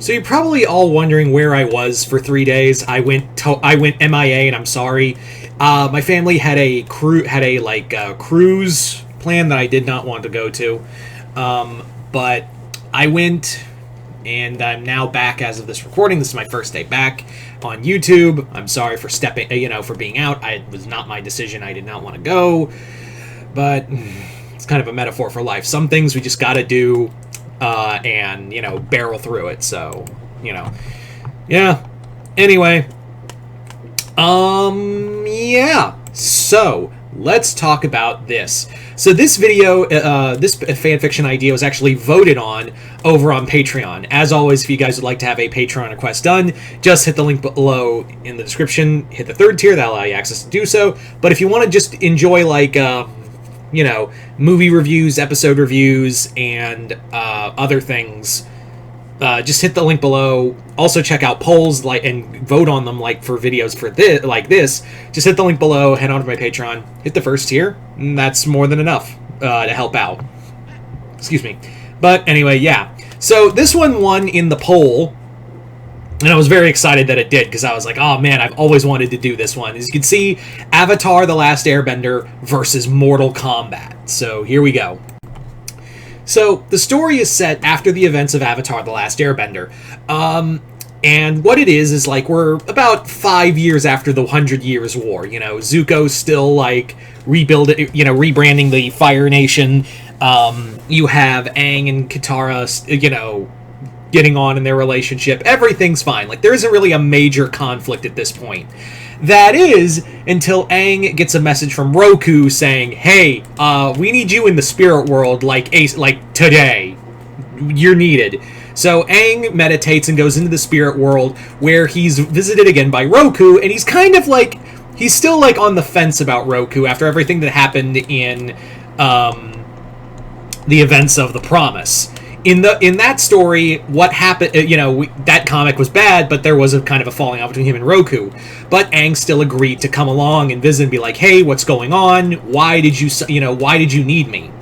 So you're probably all wondering where I was for 3 days. I went MIA, and I'm sorry. My family had a cruise plan that I did not want to go to, but I went, and I'm now back as of this recording. This is my first day back on YouTube. I'm sorry for for being out. It was not my decision. I did not want to go, but it's kind of a metaphor for life. Some things we just got to do. And, barrel through it, so, yeah. Anyway, yeah, so, let's talk about this. So this video, this fanfiction idea was actually voted on over on Patreon. As always, if you guys would like to have a Patreon request done, just hit the link below in the description, hit the 3rd tier, that'll allow you access to do so. But if you want to just enjoy, movie reviews, episode reviews, and other things, just hit the link below. Also check out polls and vote on them for videos for this. Just hit the link below, head on to my Patreon, hit the 1st tier, and that's more than enough to help out. Excuse me. But anyway, yeah. So this one won in the poll, and I was very excited that it did, because I was like, oh man, I've always wanted to do this one. As you can see, Avatar: The Last Airbender versus Mortal Kombat. So here we go. So the story is set after the events of Avatar: The Last Airbender. And what it is we're about 5 years after the 100 Years' War. Zuko's still rebranding the Fire Nation. You have Aang and Katara, getting on in their relationship. Everything's fine. There isn't really a major conflict at this point. That is, until Aang gets a message from Roku saying, hey, we need you in the spirit world today. You're needed. So Aang meditates and goes into the spirit world, where he's visited again by Roku, and he's kind of he's still on the fence about Roku after everything that happened in the events of The Promise. In that story, what happened, that comic was bad, but there was a kind of a falling out between him and Roku. But Aang still agreed to come along and visit and be like, hey, what's going on? Why did you need me?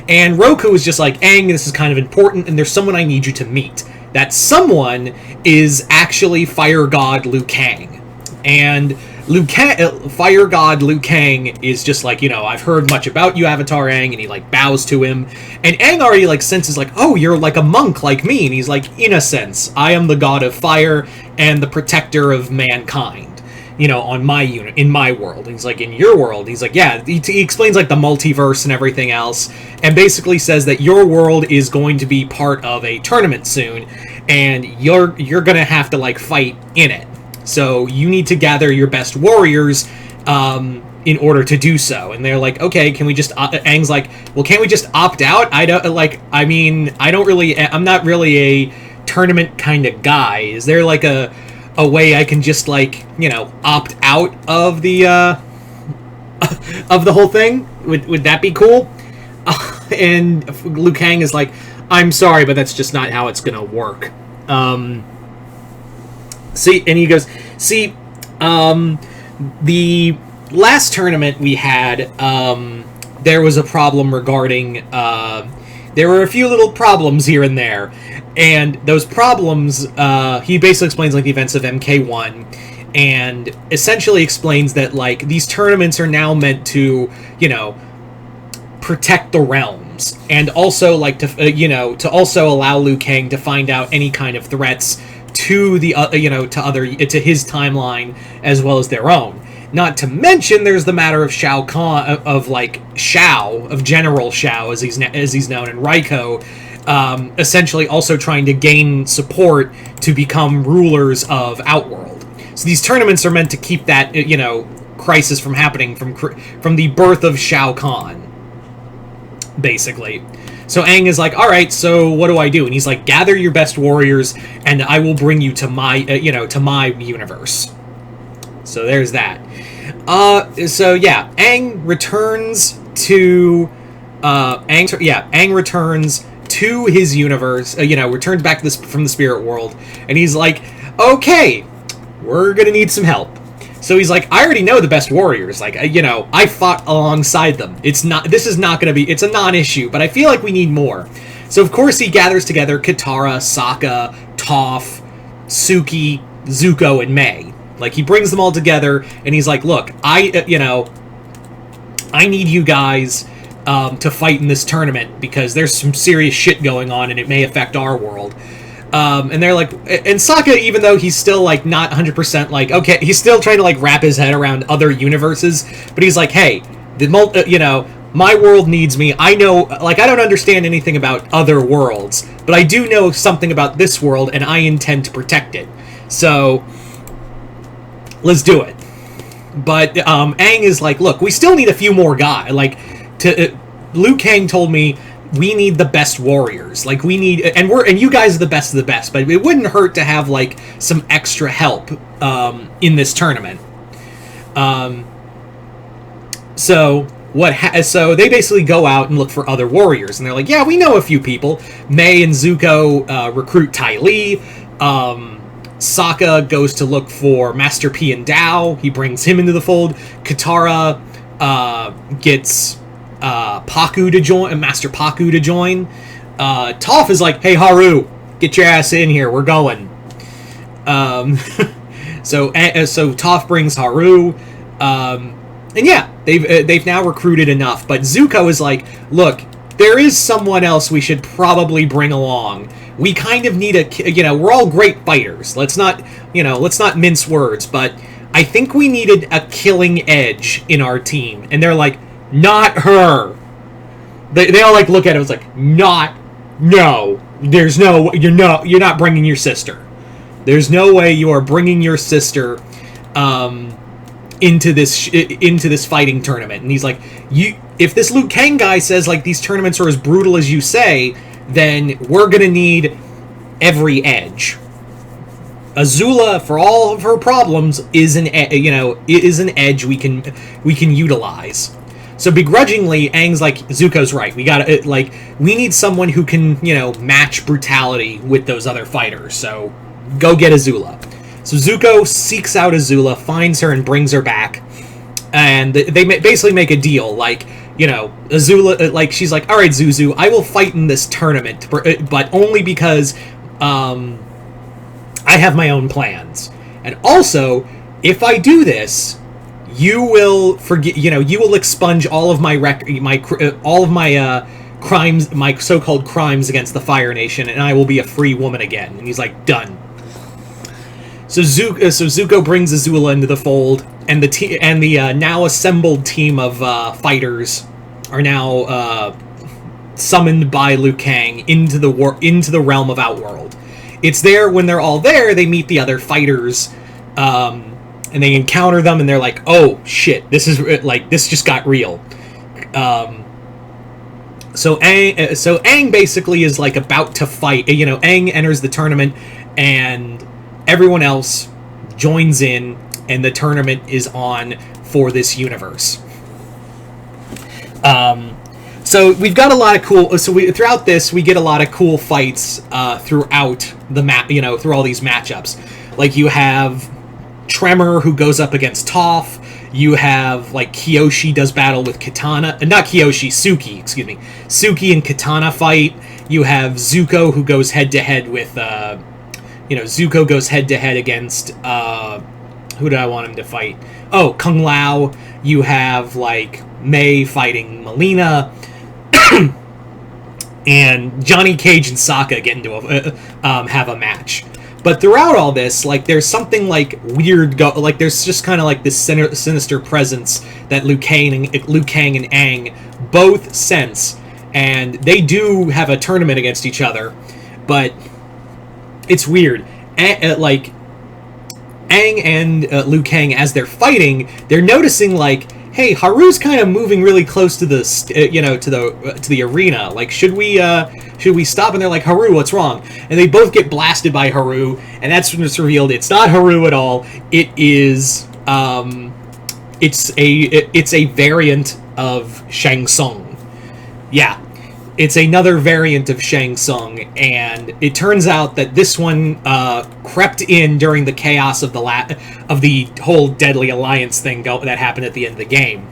And Roku was just like, Aang, this is kind of important, and there's someone I need you to meet. That someone is actually Fire God Liu Kang. And Fire God Liu Kang is just I've heard much about you, Avatar Aang, and he bows to him. And Aang already senses oh, you're a monk like me. And he's in a sense, I am the god of fire and the protector of mankind. On my in my world. And he's in your world. He's yeah. He explains the multiverse and everything else, and basically says that your world is going to be part of a tournament soon, and you're gonna have to fight in it. So you need to gather your best warriors in order to do so. And they're okay, can we just... Aang's well, can't we just opt out? I don't... I'm not really a tournament kind of guy. Is there, a way I can just, opt out of the, of the whole thing? Would that be cool? And Liu Kang is I'm sorry, but that's just not how it's gonna work. See, and he goes, see, the last tournament we had, there was a problem regarding, there were a few little problems here and there, and those problems, he basically explains, the events of MK1, and essentially explains that, these tournaments are now meant to, protect the realms, and also, to also allow Liu Kang to find out any kind of threats to the to his timeline as well as their own. Not to mention, there's the matter of Shao Kahn, of General Shao as he's known, and Raiko, essentially also trying to gain support to become rulers of Outworld. So these tournaments are meant to keep that crisis from happening from the birth of Shao Kahn, basically. So Aang is alright, so what do I do? And he's gather your best warriors, and I will bring you to my, to my universe. So there's that. So yeah, Aang returns to, Aang returns to his universe, returns back from the spirit world, and he's okay, we're gonna need some help. So he's I already know the best warriors. I fought alongside them. This is not going to be, it's a non-issue, but I feel we need more. So, of course, he gathers together Katara, Sokka, Toph, Suki, Zuko, and Mei. Like, he brings them all together, and he's like, look, I need you guys to fight in this tournament because there's some serious shit going on, and it may affect our world. And they're like, and Sokka, even though he's still, like, not 100%, like, okay, he's still trying to, like, wrap his head around other universes, but he's like, hey, my world needs me. I know, like, I don't understand anything about other worlds, but I do know something about this world, and I intend to protect it. So, let's do it. But Aang is like, look, we still need a few more guys. Like, Liu Kang told me we need the best warriors. Like, we need, and you guys are the best of the best. But it wouldn't hurt to have, like, some extra help in this tournament. So they basically go out and look for other warriors, and they're like, yeah, we know a few people. Mei and Zuko recruit Ty Lee. Sokka goes to look for Master P and Dao. He brings him into the fold. Katara gets Paku to join, Master Paku to join. Toph is like, hey, Haru, get your ass in here. We're going. So Toph brings Haru. And yeah, they've now recruited enough. But Zuko is like, look, there is someone else we should probably bring along. We kind of need we're all great fighters. Let's not mince words, but I think we needed a killing edge in our team. And they're like, not her. They all, like, look at it. It's like, no, there's no, you're not bringing your sister. There's no way you are bringing your sister, into this fighting tournament. And he's like, if this Liu Kang guy says, like, these tournaments are as brutal as you say, then we're gonna need every edge. Azula, for all of her problems, is an edge we can utilize. So begrudgingly, Aang's like, Zuko's right. We need someone who can, match brutality with those other fighters. So go get Azula. So Zuko seeks out Azula, finds her, and brings her back. And they basically make a deal. Like, Azula, like, she's like, all right, Zuzu, I will fight in this tournament, but only because I have my own plans. And also, if I do this, you will you will expunge all of my crimes, my so-called crimes against the Fire Nation, and I will be a free woman again. And he's like, done. So Zuko brings Azula into the fold, and the now assembled team of fighters are now summoned by Liu Kang into the realm of Outworld. It's there when they're all there. They meet the other fighters, and they encounter them, and they're like, "Oh shit! This just got real." So Aang basically is, like, about to fight. Aang enters the tournament, and everyone else joins in, and the tournament is on for this universe. So we've got a lot of cool. So throughout this, we get a lot of cool fights throughout the map. Through all these matchups. Like, you have Tremor, who goes up against Toph. You have, like, Kyoshi does battle with Katana. Not Kyoshi, Suki. Excuse me. Suki and Katana fight. You have Zuko, who goes head to head with. Zuko goes head-to-head against, who did I want him to fight? Oh, Kung Lao. You have, like, Mei fighting Melina. And Johnny Cage and Sokka get into have a match. But throughout all this, like, there's something, like, weird, there's just kind of, like, this sinister presence that Liu Kang and Aang both sense. And they do have a tournament against each other, but it's weird. Like, Aang and Liu Kang, as they're fighting, they're noticing, like, hey, Haru's kind of moving really close to the to the arena. Like, should we stop? And they're like, Haru, what's wrong? And they both get blasted by Haru, and that's when it's revealed it's not Haru at all. It is it's a variant of Shang Tsung. Yeah. It's another variant of Shang Tsung, and it turns out that this one crept in during the chaos of the whole Deadly Alliance thing that happened at the end of the game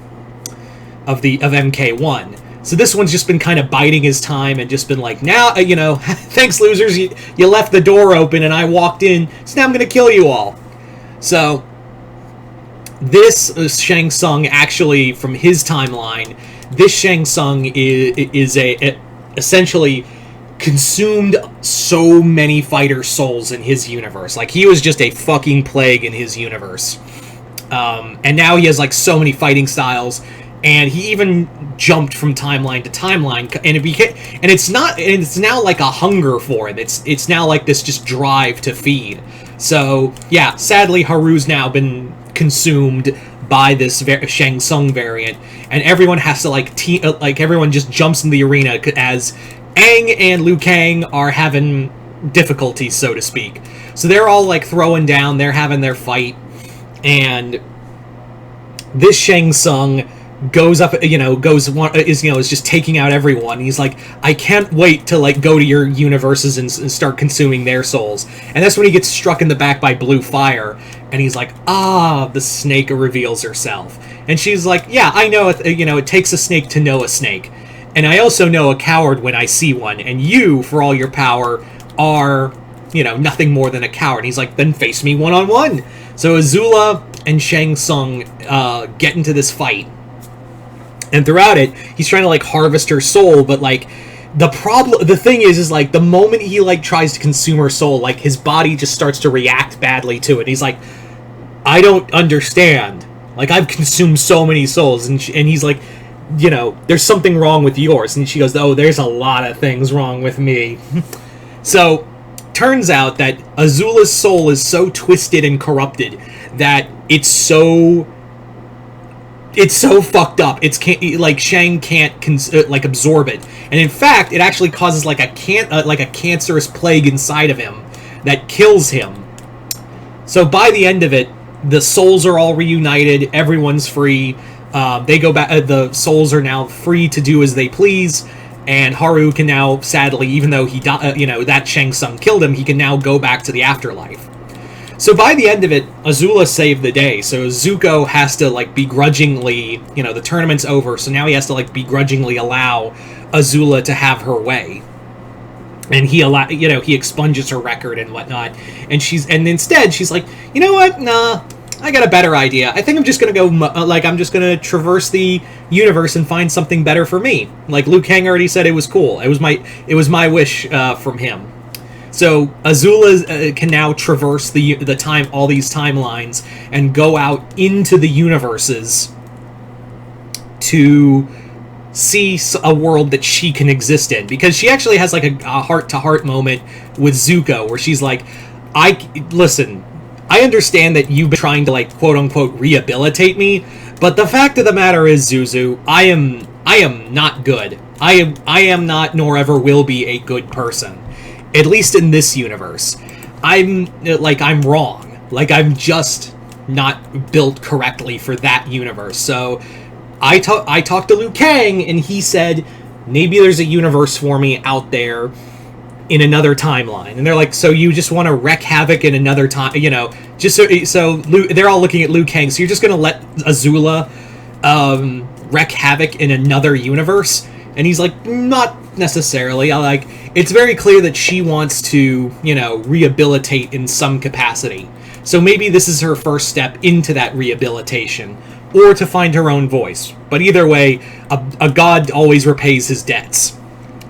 of MK1. So this one's just been kind of biding his time and just been like, now, thanks, losers, you left the door open and I walked in, so now I'm going to kill you all. So this Shang Tsung, actually, from his timeline, this Shang Tsung is essentially consumed so many fighter souls in his universe. Like, he was just a fucking plague in his universe. And now he has, like, so many fighting styles, and he even jumped from timeline to timeline, and it's now like a hunger for him. It's now like this just drive to feed. So, yeah, sadly, Haru's now been consumed by this Shang Tsung variant, and everyone has to, everyone just jumps in the arena as Aang and Liu Kang are having difficulties, so to speak. So they're all, like, throwing down, they're having their fight, and this Shang Tsung goes up, is just taking out everyone. He's like, I can't wait to, like, go to your universes and start consuming their souls. And that's when he gets struck in the back by blue fire, and he's like, the snake reveals herself. And she's like, yeah, I know, it takes a snake to know a snake. And I also know a coward when I see one, and you, for all your power, are, nothing more than a coward. And he's like, then face me one-on-one. So Azula and Shang Tsung get into this fight. And throughout it, he's trying to, like, harvest her soul, but, like, the thing is, like, the moment he, like, tries to consume her soul, like, his body just starts to react badly to it. He's like, I don't understand. Like, I've consumed so many souls, and he's like, there's something wrong with yours. And she goes, oh, there's a lot of things wrong with me. So, turns out that Azula's soul is so twisted and corrupted that it's so fucked up. Shang can't absorb it, and in fact, it actually causes like a cancerous plague inside of him that kills him. So by the end of it, the souls are all reunited. Everyone's free. They go back. The souls are now free to do as they please, and Haru can now, sadly, even though he that Shang Tsung killed him, he can now go back to the afterlife. So by the end of it, Azula saved the day. So Zuko has to, like, begrudgingly, the tournament's over, so now he has to, like, begrudgingly allow Azula to have her way. And he expunges her record and whatnot. And instead she's like, you know what? Nah, I got a better idea. I think I'm just gonna go, I'm just gonna traverse the universe and find something better for me. Like, Liu Kang already said it was cool. It was my wish from him. So Azula can now traverse all these timelines and go out into the universes to see a world that she can exist in, because she actually has, like, a heart-to-heart moment with Zuko where she's like, listen, I understand that you've been trying to, like, quote-unquote rehabilitate me, but the fact of the matter is, Zuzu, I am not good. I am not, nor ever will be, a good person. At least in this universe. I'm wrong. Like, I'm just not built correctly for that universe. So I talked to Liu Kang, and he said, maybe there's a universe for me out there in another timeline. And they're like, so you just want to wreak havoc in another time, just so they're all looking at Liu Kang, so you're just going to let Azula wreak havoc in another universe? And he's like, not necessarily. It's very clear that she wants to, rehabilitate in some capacity. So maybe this is her first step into that rehabilitation, or to find her own voice. But either way, a god always repays his debts.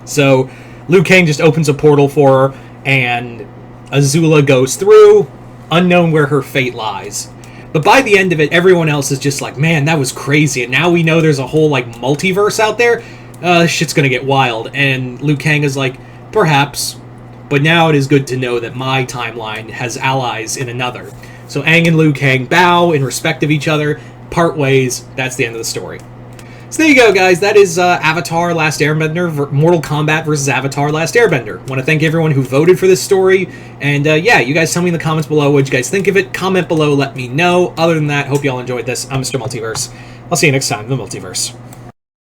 So Liu Kang just opens a portal for her, and Azula goes through, unknown where her fate lies. But by the end of it, everyone else is just like, man, that was crazy. And now we know there's a whole, like, multiverse out there. Shit's gonna get wild. And Liu Kang is like, perhaps, but now it is good to know that my timeline has allies in another. So Aang and Liu Kang bow in respect of each other, part ways. That's the end of the story. So there you go, guys. That is Avatar Last Airbender, Mortal Kombat versus Avatar Last Airbender. I want to thank everyone who voted for this story. And yeah, you guys tell me in the comments below what you guys think of it. Comment below, let me know. Other than that, hope you all enjoyed this. I'm Mr. Multiverse. I'll see you next time in the Multiverse.